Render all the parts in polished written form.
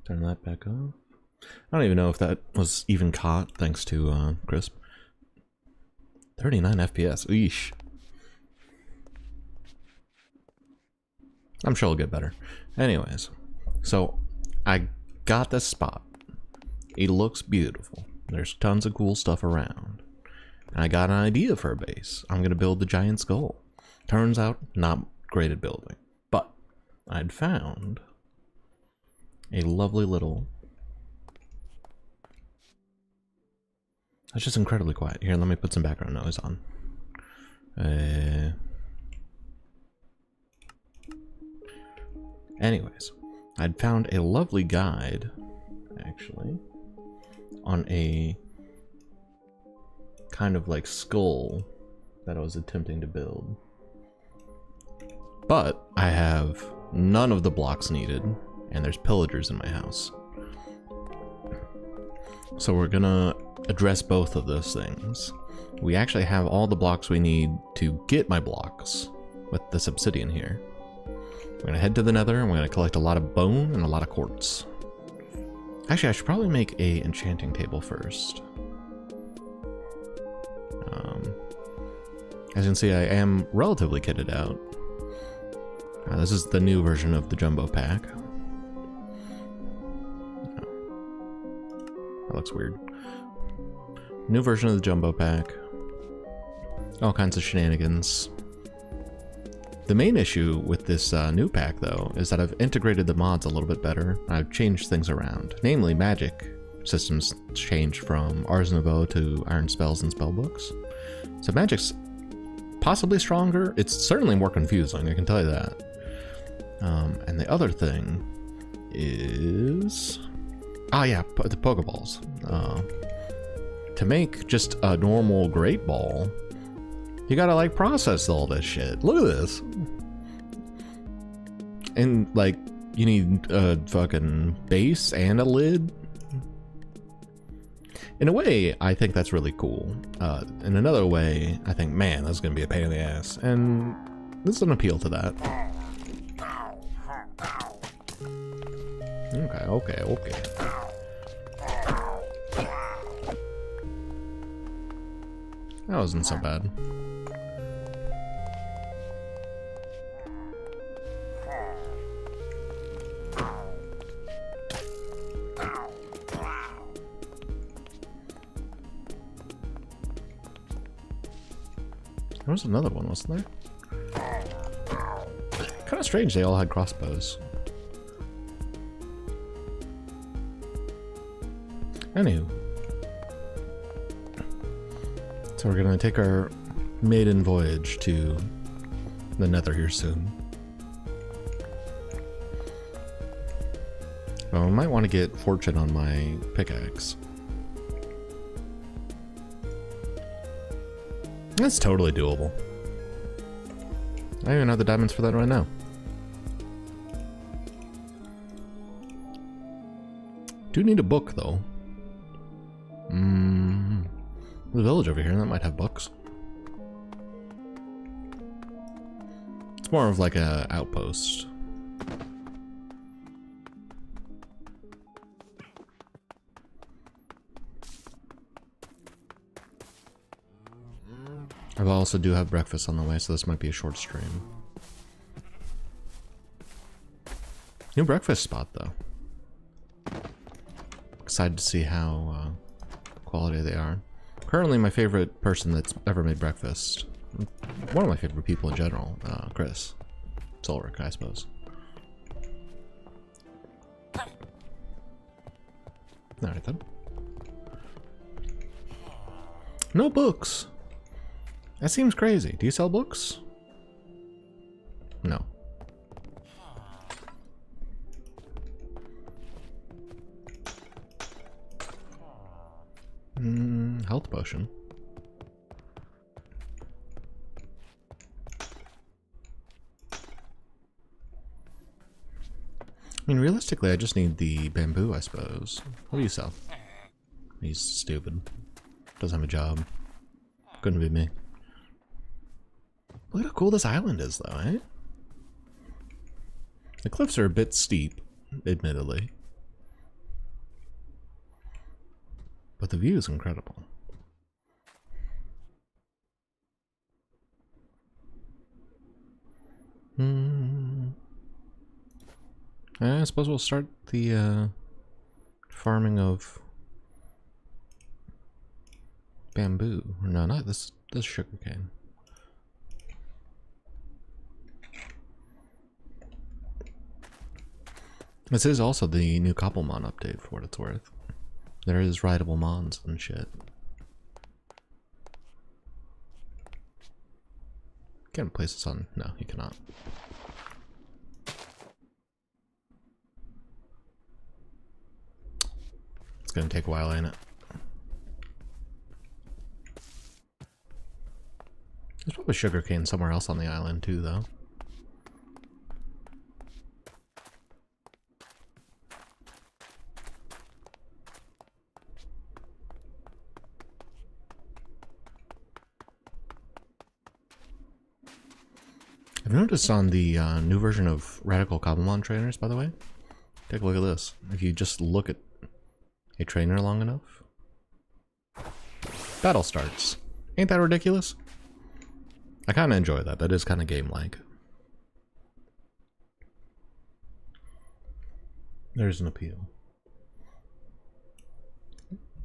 Turn that back off. I don't even know if that was even caught, thanks to Crisp. 39 FPS, eesh. I'm sure it'll get better. Anyways, so I got this spot. It looks beautiful. There's tons of cool stuff around. And I got an idea for a base. I'm gonna build the giant skull. Turns out, not great at building. But I'd found a lovely little... It's just incredibly quiet. Here, let me put some background noise on. Anyways, I'd found a lovely guide, actually, on a kind of like skull that I was attempting to build. But I have none of the blocks needed, and there's pillagers in my house. So we're gonna address both of those things. We actually have all the blocks we need to get my blocks with this obsidian here. We're gonna head to the nether and we're gonna collect a lot of bone and a lot of quartz. Actually, I should probably make a enchanting table first. As you can see, I am relatively kitted out. This is the new version of the jumbo pack. That looks weird. New version of the jumbo pack. All kinds of shenanigans. The main issue with this new pack, though, is that I've integrated the mods a little bit better. I've changed things around. Namely, magic systems changed from Ars Nouveau to Iron Spells and Spellbooks. So magic's possibly stronger. It's certainly more confusing, I can tell you that. And the other thing is... Ah, yeah, the Pokeballs. To make just a normal Great Ball, you gotta, like, process all this shit. Look at this. And, like, you need a fucking base and a lid. In a way, I think that's really cool. In another way, I think, man, that's gonna be a pain in the ass. And this is an appeal to that. Okay. That wasn't so bad. There was another one, wasn't there? Kind of strange they all had crossbows. Anywho. So we're gonna take our maiden voyage to the nether here soon. Well, I might want to get fortune on my pickaxe. That's totally doable. I don't even have the diamonds for that right now. Do need a book though. The village over here, that might have books. It's more of like a outpost. I also do have breakfast on the way, so this might be a short stream. New breakfast spot though. Excited to see how quality they are. Currently my favorite person that's ever made breakfast. One of my favorite people in general, Chris. Solric, I suppose. Alright then. No books! That seems crazy. Do you sell books? No. Health potion. I mean, realistically, I just need the bamboo, I suppose. What do you sell? He's stupid. Doesn't have a job. Couldn't be me. Look how cool this island is, though, eh? The cliffs are a bit steep, admittedly. But the view is incredible. I suppose we'll start the farming of bamboo. No, not this sugarcane. This is also the new Cobblemon update for what it's worth. There is rideable mons and shit. Can't place this on. No, you cannot. It's gonna take a while, ain't it? There's probably sugarcane somewhere else on the island too, though. I've noticed on the new version of Radical Cobblemon trainers, by the way, take a look at this. If you just look at a trainer long enough, battle starts. Ain't that ridiculous? I kind of enjoy that. That is kind of game-like. There's an appeal.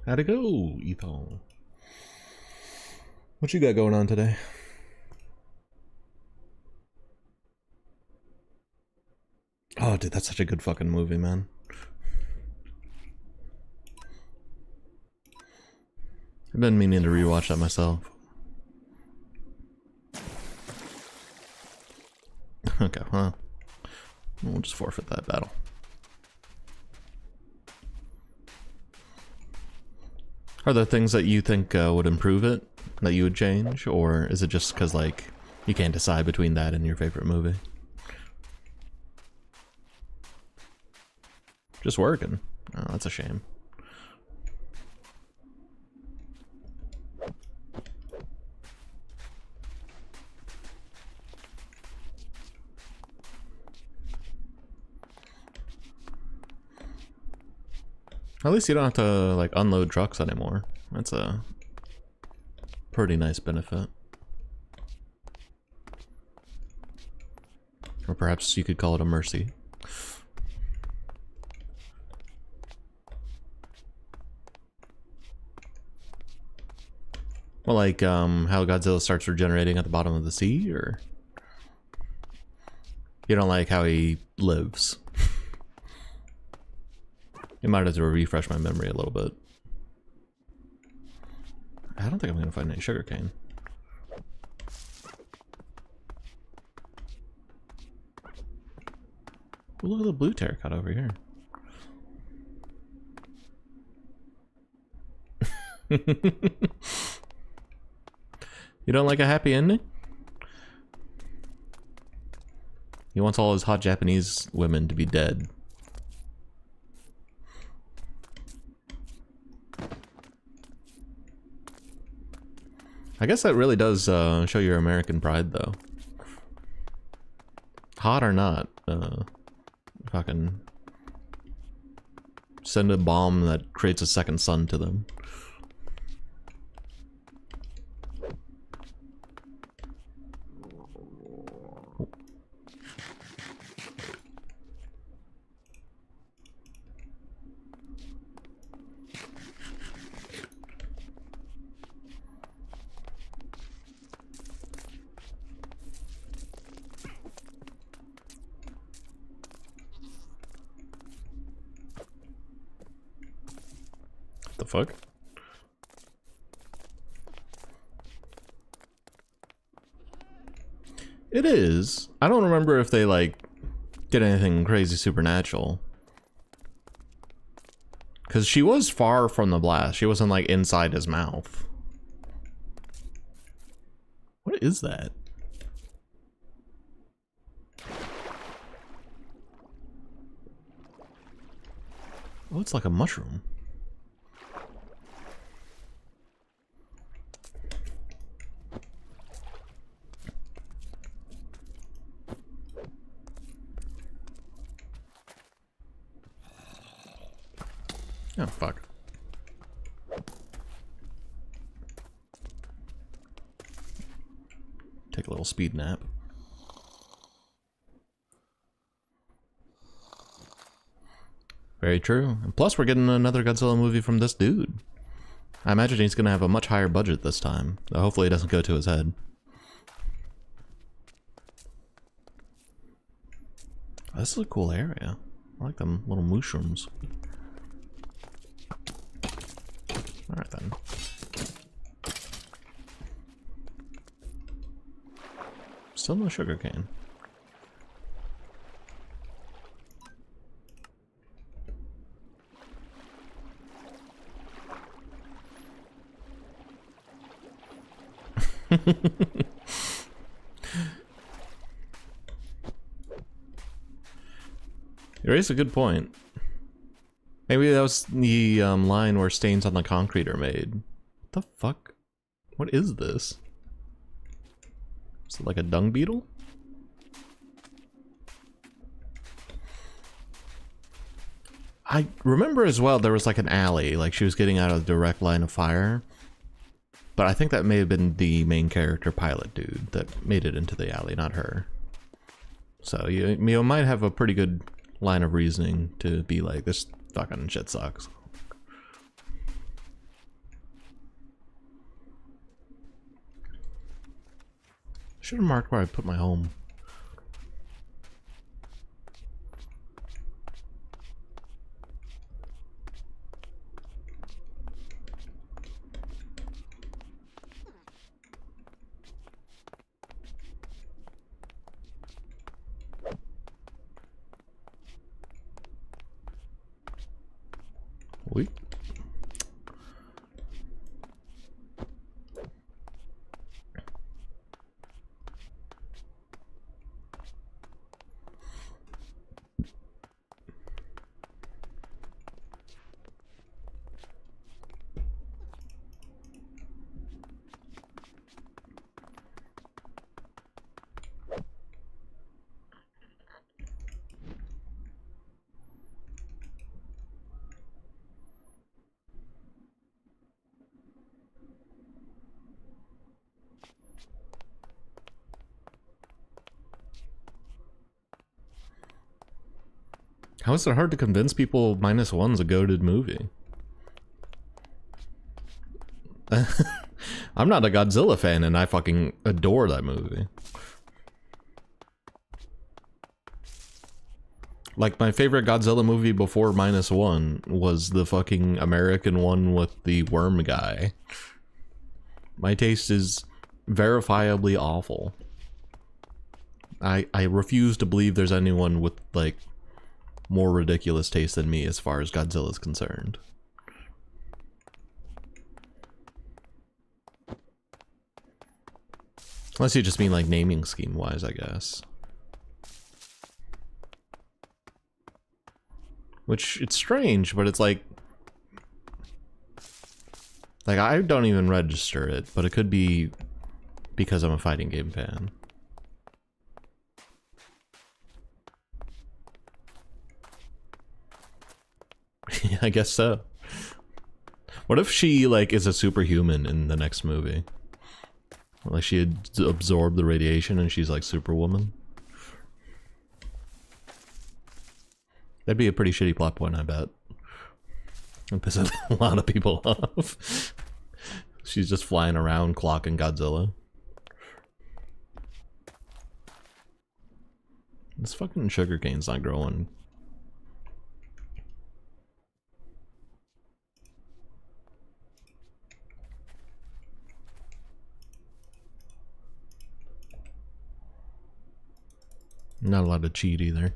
How'd it go, Ethan? What you got going on today? Oh, dude, that's such a good fucking movie, man. I've been meaning to rewatch that myself. Okay, well, we'll just forfeit that battle. Are there things that you think would improve it, that you would change, or is it just because, like, you can't decide between that and your favorite movie? Just working. Oh, that's a shame. At least you don't have to, like, unload trucks anymore. That's a pretty nice benefit. Or perhaps you could call it a mercy. Well, like, how Godzilla starts regenerating at the bottom of the sea, or? You don't like how he lives? You might have to refresh my memory a little bit. I don't think I'm gonna find any sugarcane. Ooh, look at the blue terracotta over here. You don't like a happy ending? He wants all his hot Japanese women to be dead. I guess that really does show your American pride, though. Hot or not, fucking send a bomb that creates a second sun to them. The fuck? It is. I don't remember if they, like, did anything crazy supernatural. Because she was far from the blast. She wasn't, like, inside his mouth. What is that? Oh, it's like a mushroom. Oh, fuck. little speed nap. Very true. And plus, we're getting another Godzilla movie from this dude. I imagine he's going to have a much higher budget this time. Hopefully it doesn't go to his head. This is a cool area. I like them little mushrooms. Alright then. Still no sugarcane. You raise a good point. Maybe that was the line where stains on the concrete are made. What the fuck? What is this? Is it like a dung beetle? I remember as well there was like an alley, like she was getting out of the direct line of fire. But I think that may have been the main character pilot dude that made it into the alley, not her. So you might have a pretty good line of reasoning to be like, this fucking shit sucks. Should have marked where I put my home. Wait. How is it hard to convince people -1's a goated movie? I'm not a Godzilla fan and I fucking adore that movie. Like, my favorite Godzilla movie before -1 was the fucking American one with the worm guy. My taste is verifiably awful. I refuse to believe there's anyone with, like, more ridiculous taste than me as far as Godzilla is concerned. Unless you just mean like naming scheme wise, I guess. Which, it's strange, but it's like I don't even register it, but it could be because I'm a fighting game fan. Yeah, I guess so. What if she, like, is a superhuman in the next movie? Like, she had absorbed the radiation and she's like Superwoman? That'd be a pretty shitty plot point, I bet. It'd piss a lot of people off. She's just flying around clocking Godzilla. This fucking sugarcane's not growing. Not allowed to cheat either.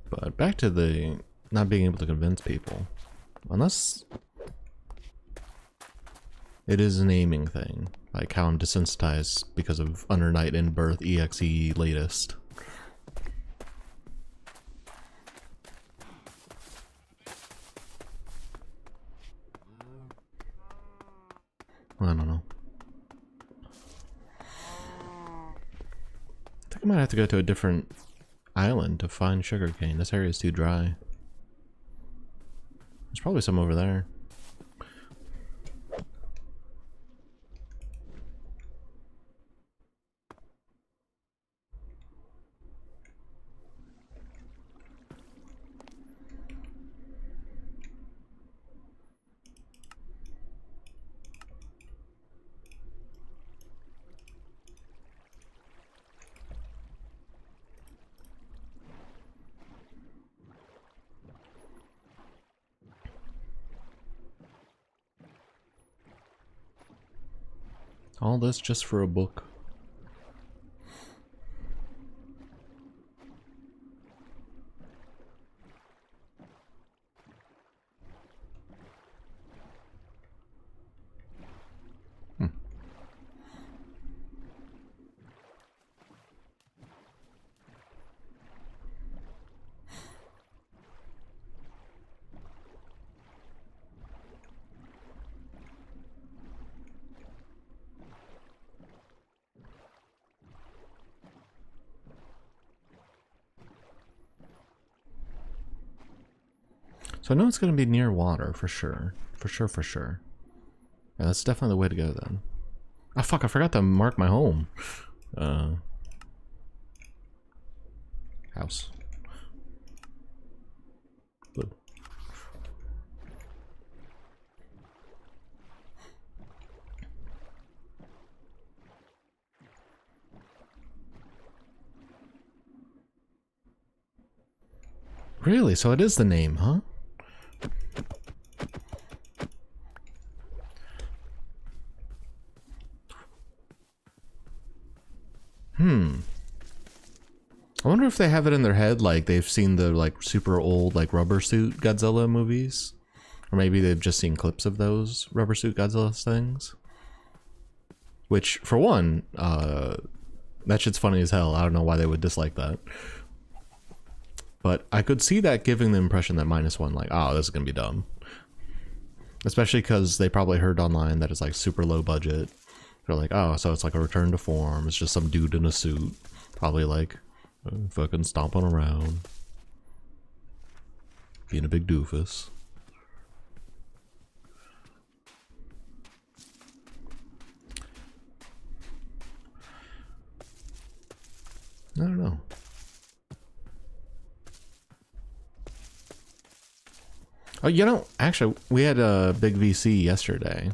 But back to the not being able to convince people. Unless it is an aiming thing. Like how I'm desensitized because of Under Night in Birth EXE latest. I don't know. I think I might have to go to a different island to find sugarcane. This area is too dry. probably some over there. All this just for a book. So I know it's going to be near water, for sure. For sure, for sure. Yeah, that's definitely the way to go, then. Ah, fuck, I forgot to mark my home. House. Blue. Really? So it is the name, huh? I wonder if they have it in their head, like they've seen the like super old like rubber suit Godzilla movies, or maybe they've just seen clips of those rubber suit Godzilla things. Which, for one, that shit's funny as hell. I don't know why they would dislike that, but I could see that giving the impression that -1, like, oh, this is gonna be dumb. Especially because they probably heard online that it's like super low budget. They're like, oh, so it's like a return to form. It's just some dude in a suit, probably like fucking stomping around, being a big doofus. I don't know. Oh, you know, actually, we had a big VC yesterday,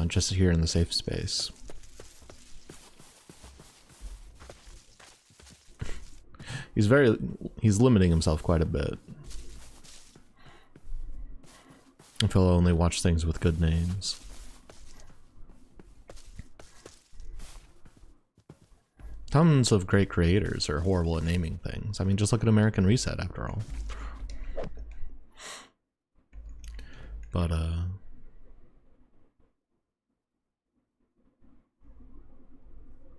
just here in the safe space. He's limiting himself quite a bit. If he'll only watch things with good names. Tons of great creators are horrible at naming things. I mean, just look at American Reset, after all. But,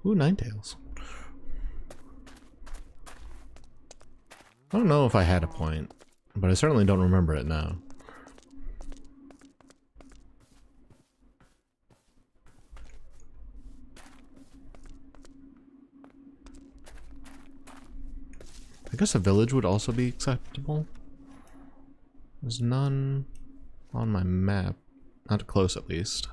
ooh, Ninetales. I don't know if I had a point, but I certainly don't remember it now. I guess a village would also be acceptable. There's none on my map. Not close, at least.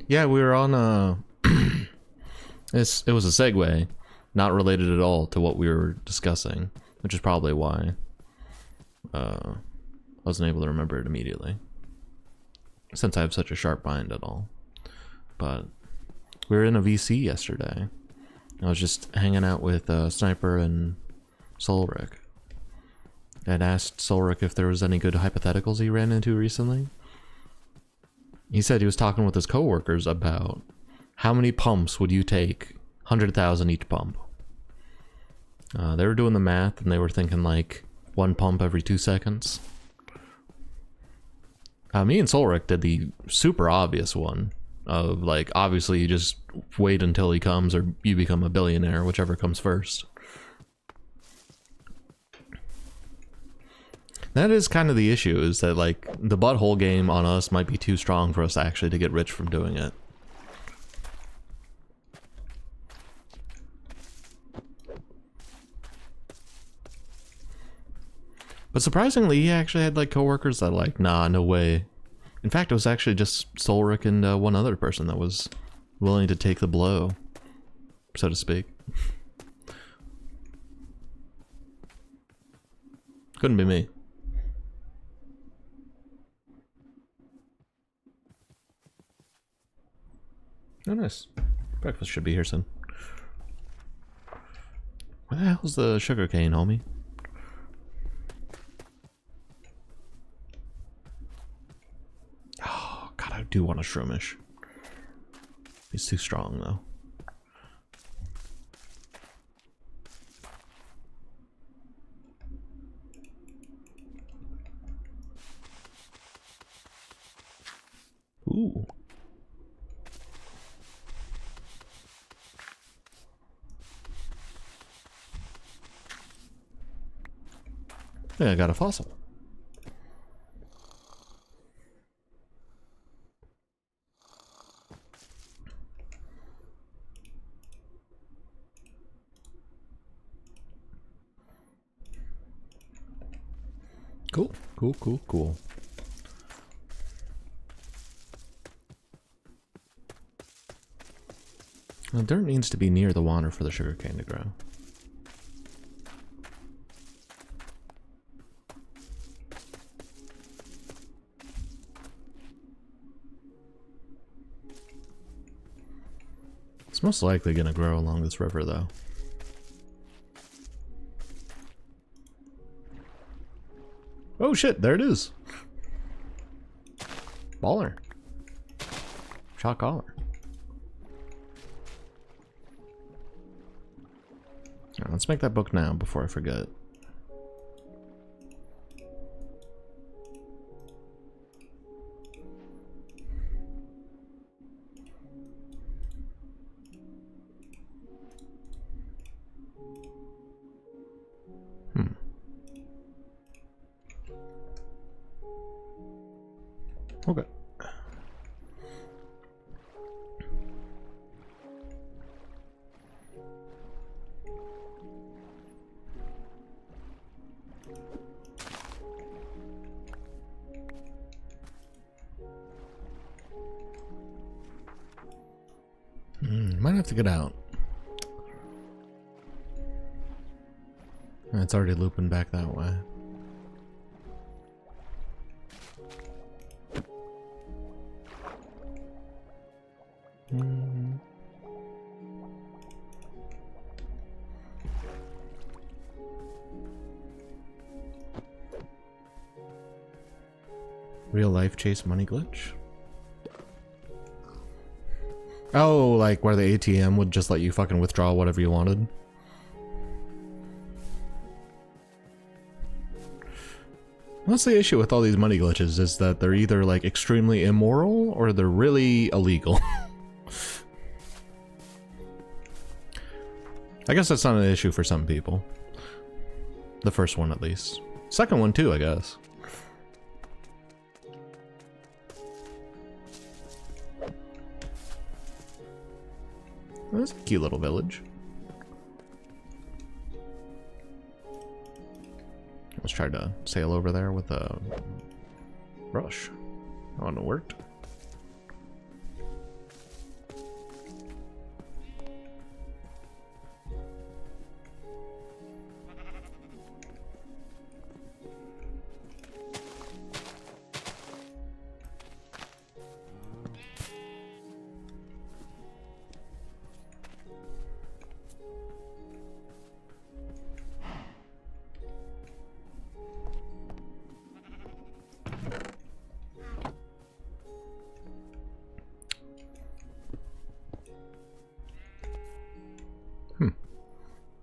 Yeah, we were on it was a segue, not related at all to what we were discussing, which is probably why I wasn't able to remember it immediately, since I have such a sharp mind at all. But we were in a VC yesterday. I was just hanging out with Sniper and Solric. I'd asked Solric if there was any good hypotheticals he ran into recently. He said he was talking with his coworkers about how many pumps would you take, 100,000 each pump. They were doing the math and they were thinking like 1 pump every 2 seconds. Me and Solric did the super obvious one of like, obviously you just wait until he comes or you become a billionaire, whichever comes first. That is kind of the issue, is that like the butthole game on us might be too strong for us actually to get rich from doing it. But surprisingly, he actually had like coworkers that like, nah, no way. In fact, it was actually just Solric and one other person that was willing to take the blow, so to speak. Couldn't be me. Oh, nice. Breakfast should be here soon. Where the hell's the sugar cane, homie? Oh, God, I do want a shroomish. He's too strong, though. Ooh. Yeah, I got a fossil. Cool, cool, cool, cool. The dirt needs to be near the water for the sugarcane to grow. It's most likely going to grow along this river, though. Oh shit, there it is. Baller. Shot caller. Right, let's make that book now before I forget. Okay. Might have to get out. It's already looping back that way. Real life chase money glitch? Oh, like where the ATM would just let you fucking withdraw whatever you wanted? That's the issue with all these money glitches, is that they're either like extremely immoral or they're really illegal. I guess that's not an issue for some people. The first one at least. Second one too, I guess. That's a cute little village. Let's try to sail over there with a brush. That one worked.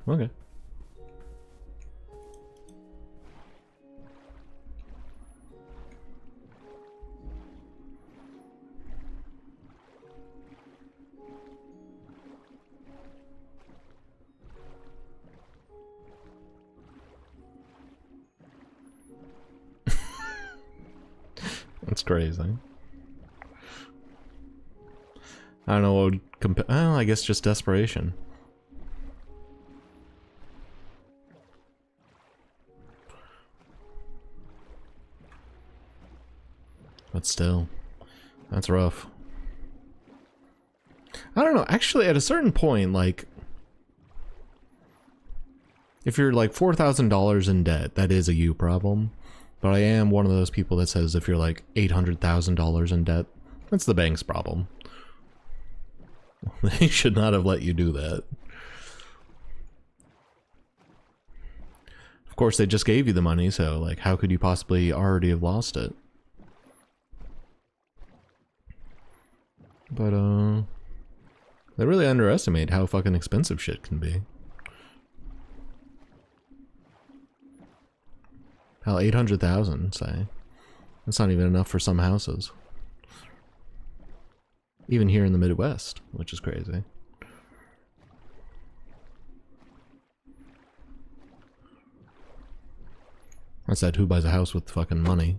Okay. That's crazy. I don't know what would oh, I guess just desperation. But still, that's rough. I don't know, actually at a certain point, like, if you're like $4,000 in debt, that is a you problem. But I am one of those people that says if you're like $800,000 in debt, that's the bank's problem. They should not have let you do that. Of course, they just gave you the money, so like, how could you possibly already have lost it? But, they really underestimate how fucking expensive shit can be. Hell, 800,000, say. That's not even enough for some houses. Even here in the Midwest, which is crazy. I said, who buys a house with fucking money?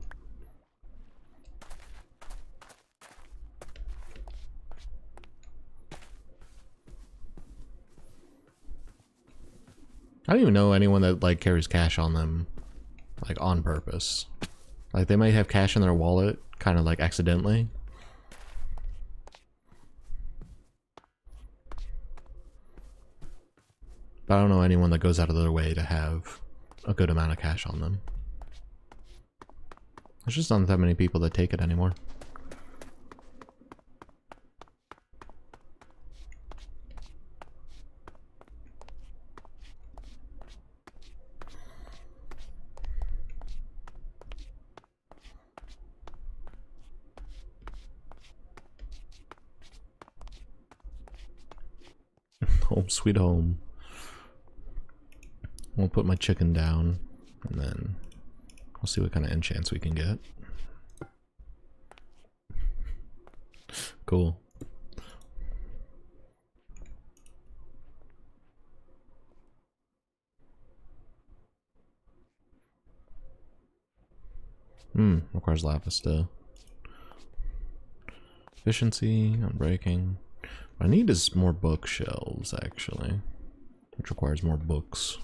I don't even know anyone that like carries cash on them, like on purpose. Like they might have cash in their wallet, kind of like accidentally. But I don't know anyone that goes out of their way to have a good amount of cash on them. There's just not that many people that take it anymore. Home sweet home. We'll put my chicken down, and then we'll see what kind of enchants we can get. Cool. Requires lapis still. Efficiency, unbreaking. What I need is more bookshelves, actually. Which requires more books.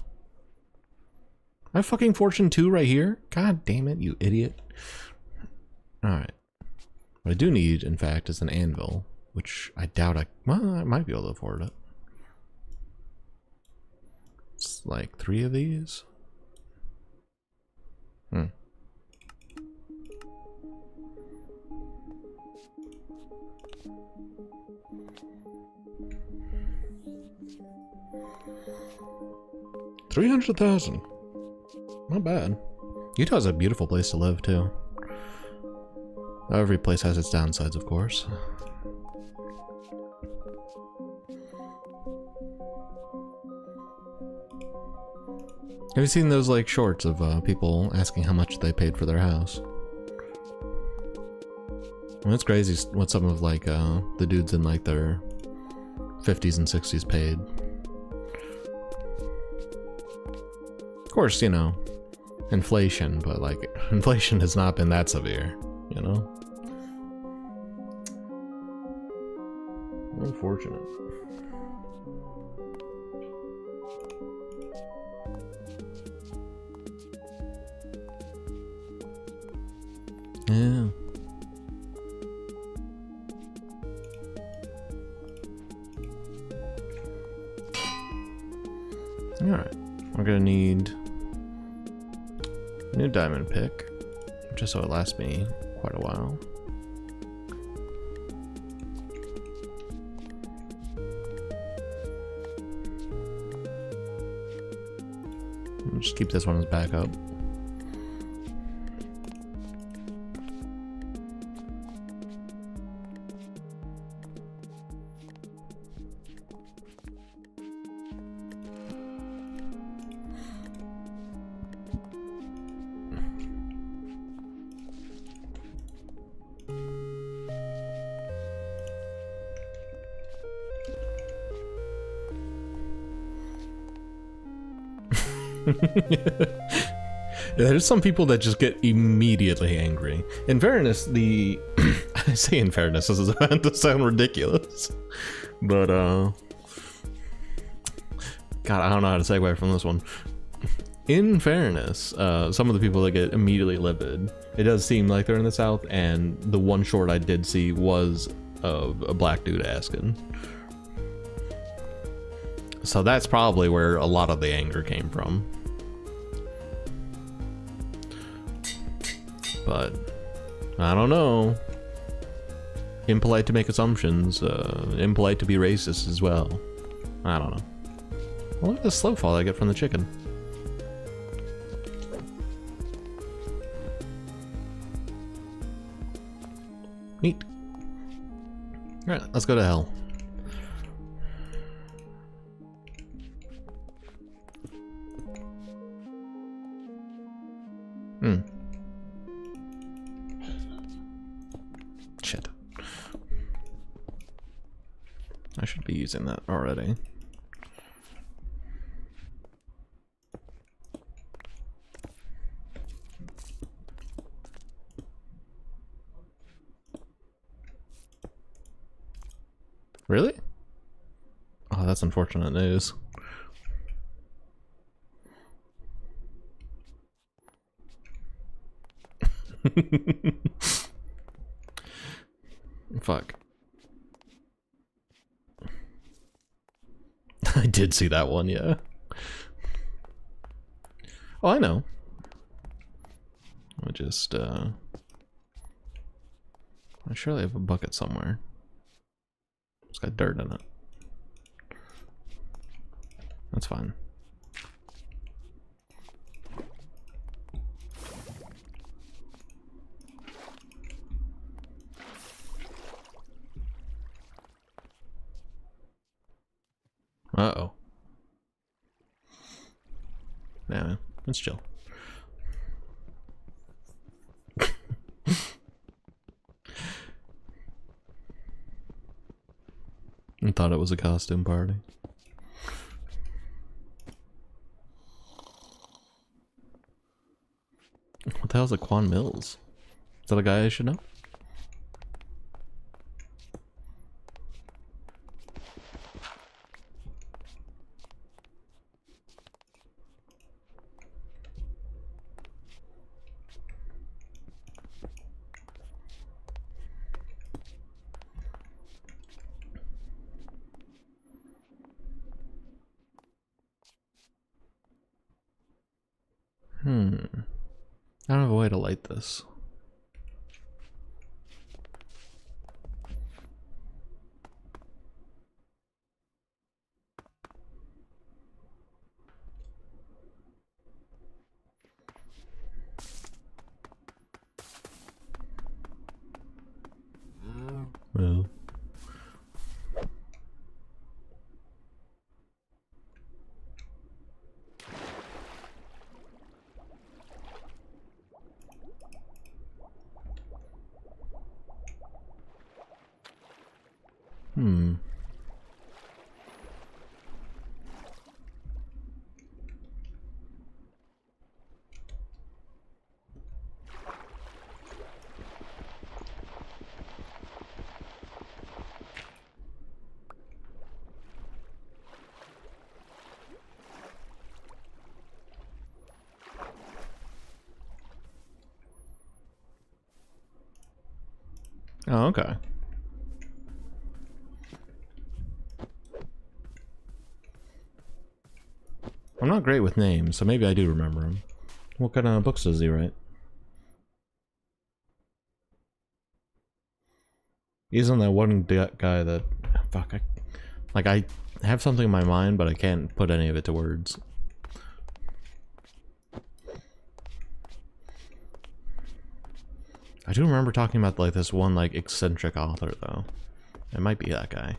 I have fucking Fortune 2 right here? God damn it, you idiot. Alright. What I do need, in fact, is an anvil. Which I doubt well, I might be able to afford it. It's like 3 of these. $300,000. Not bad. Utah's a beautiful place to live, too. Every place has its downsides, of course. Have you seen those, like, shorts of people asking how much they paid for their house? Well, it's crazy what some of, like, the dudes in, like, their 50s and 60s paid. Of course, you know, inflation, but like, inflation has not been that severe, you know? Unfortunate. Yeah. Alright, we're gonna need a new diamond pick, just so it lasts me quite a while. I'll just keep this one as backup. There's some people that just get immediately angry. In fairness, I say in fairness, this is about to sound ridiculous, but God, I don't know how to segue from this one. in fairness, some of the people that get immediately livid, it does seem like they're in the South, and the one short I did see was a black dude asking. So that's probably where a lot of the anger came from. But I don't know. Impolite to make assumptions, impolite to be racist as well. I don't know. Well, look at the slow fall I get from the chicken. Neat. Alright, let's go to hell. Shit. I should be using that already. Really? Oh, that's unfortunate news. Fuck. I did see that one, yeah. Oh, I know. I just, I surely have a bucket somewhere. It's got dirt in it. That's fine. Uh-oh. Nah, let's chill. I thought it was a costume party. What the hell is a Quan Mills? Is that a guy I should know? I don't have a way to light this. Well. Oh, okay. I'm not great with names, so maybe I do remember him. What kind of books does he write? He's on that one guy that... Fuck, I have something in my mind, but I can't put any of it to words. I do remember talking about, like, this one, like, eccentric author, though. It might be that guy.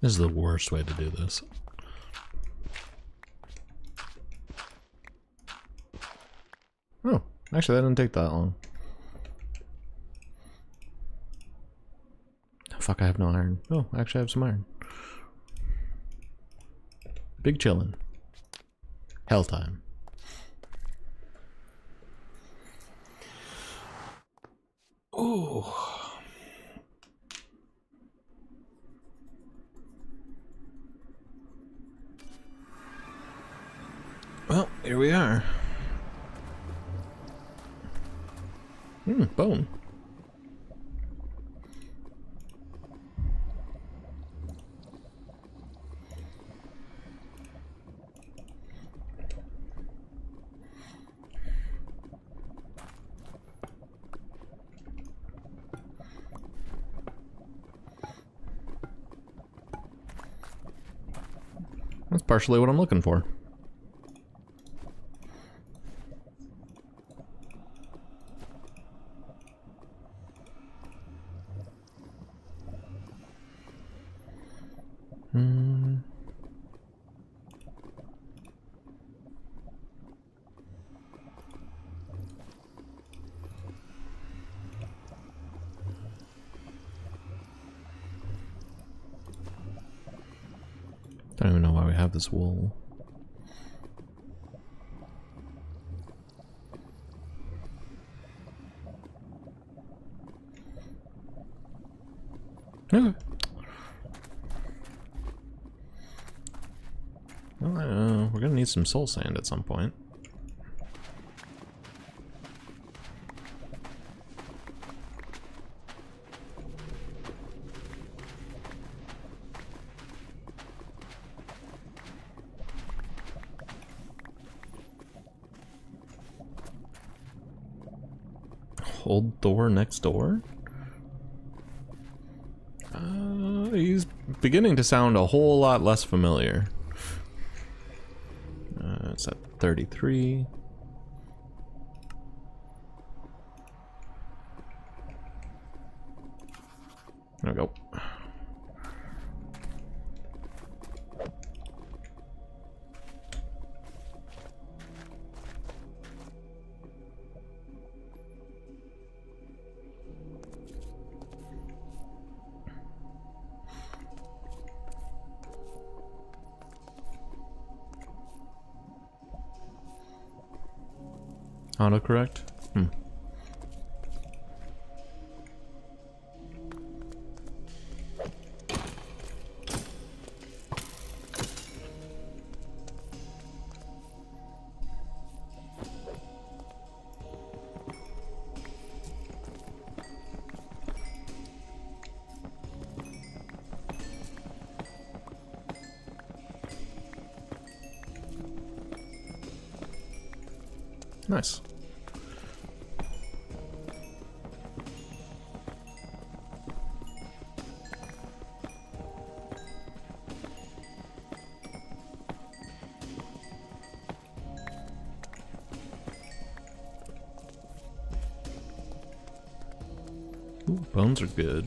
This is the worst way to do this. Oh, actually that didn't take that long. Fuck, I have no iron. Oh, actually I have some iron. Big chillin'. Hell time. Oh. Well, here we are. Bone. That's partially what I'm looking for. Don't even know why we have this wool. Okay. Well, we're gonna need some soul sand at some point. Old Thor next door? He's beginning to sound a whole lot less familiar. It's at 33. There we go. Autocorrect? Nice. Ooh, bones are good.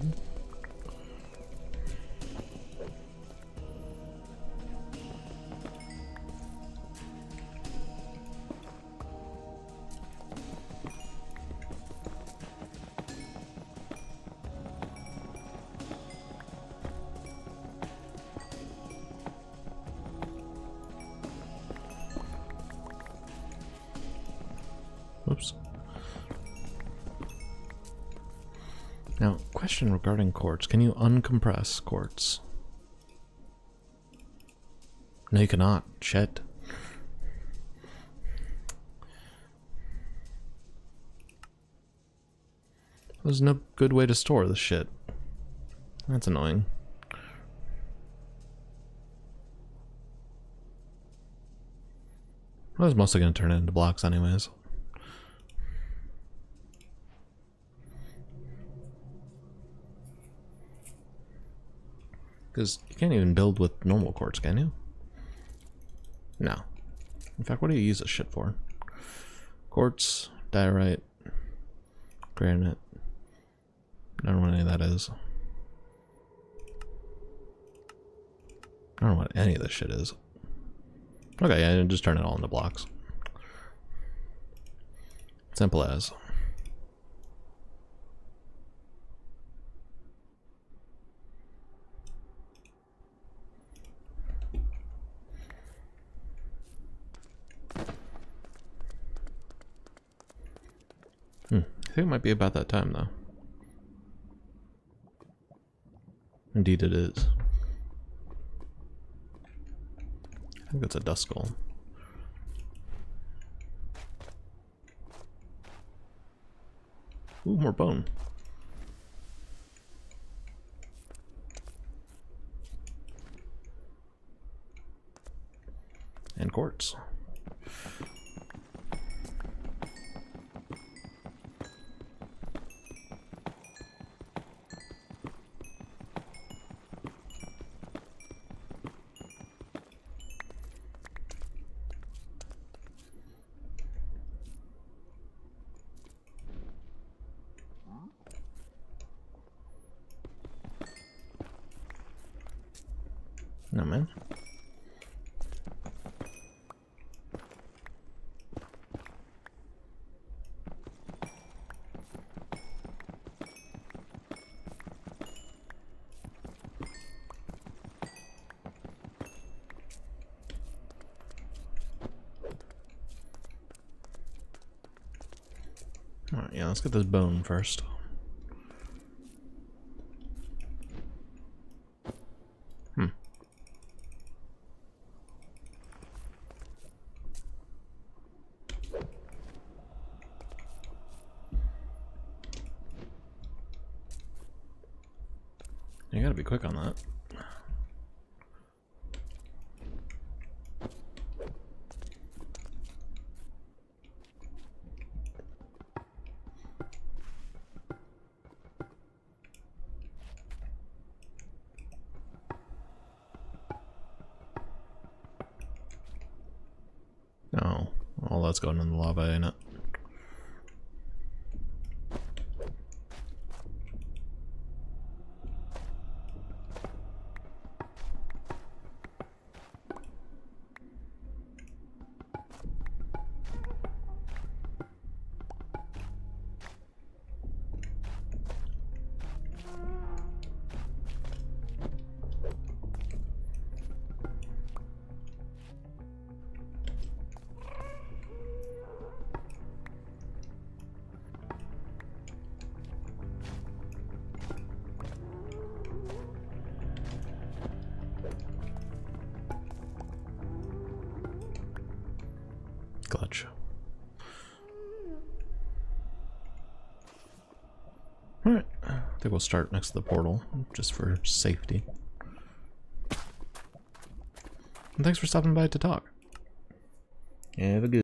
Whoops. Now, question regarding quartz. Can you uncompress quartz? No, you cannot. Shit. There's no good way to store this shit. That's annoying. I was mostly going to turn it into blocks anyways. Because you can't even build with normal quartz, can you? No. In fact, what do you use this shit for? Quartz, diorite, granite. I don't know what any of that is. I don't know what any of this shit is. Okay, yeah, just turn it all into blocks. Simple as. I think it might be about that time, though. Indeed it is. I think that's a dust skull. Ooh, more bone. And quartz. No, man. Alright, yeah, let's get this bone first. You gotta be quick on that. No, all that's going in the lava, ain't it? Clutch. Alright, I think we'll start next to the portal, just for safety. And thanks for stopping by to talk. Have a good